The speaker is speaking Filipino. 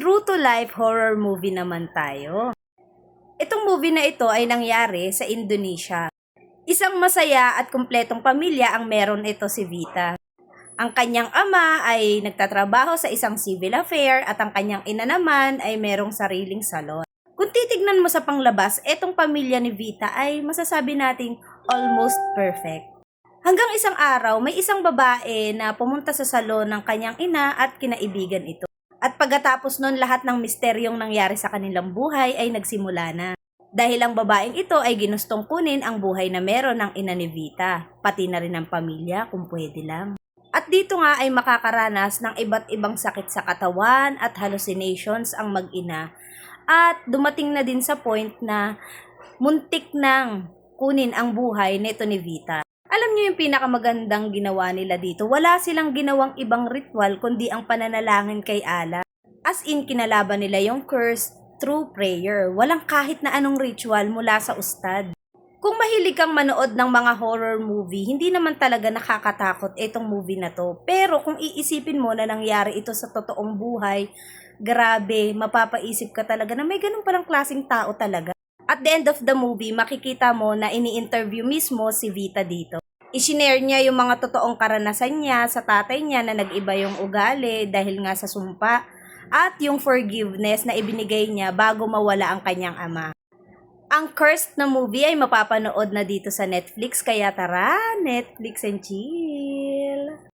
true to life horror movie naman tayo. Itong movie na ito ay nangyari sa Indonesia. Isang masaya at kumpletong pamilya ang meron ito si Vita. Ang kanyang ama ay nagtatrabaho sa isang civil affair at ang kanyang ina naman ay merong sariling salon. Kung titignan mo sa panglabas, etong pamilya ni Vita ay masasabi nating almost perfect. Hanggang isang araw, may isang babae na pumunta sa salon ng kanyang ina at kinaibigan ito. At pagkatapos nun, lahat ng misteryong nangyari sa kanilang buhay ay nagsimula na. Dahil ang babaeng ito ay ginustong kunin ang buhay na meron ng ina ni Vita, pati na rin ang pamilya kung pwede lang. At dito nga ay makakaranas ng iba't ibang sakit sa katawan at hallucinations ang mag-ina. At dumating na din sa point na muntik nang kunin ang buhay nito ni Vita. Alam niyo yung pinakamagandang ginawa nila dito? Wala silang ginawang ibang ritual kundi ang pananalangin kay Allah. As in, kinalaban nila yung curse through prayer. Walang kahit na anong ritual mula sa ustad. Kung mahilig kang manood ng mga horror movie, hindi naman talaga nakakatakot itong movie na to. Pero kung iisipin mo na nangyari ito sa totoong buhay, grabe, mapapaisip ka talaga na may ganun palang klaseng tao talaga. At the end of the movie, makikita mo na ini-interview mismo si Vita dito. I-share niya yung mga totoong karanasan niya sa tatay niya na nag-iba yung ugali dahil nga sa sumpa at yung forgiveness na ibinigay niya bago mawala ang kanyang ama. Ang cursed na movie ay mapapanood na dito sa Netflix, kaya tara, Netflix and chill!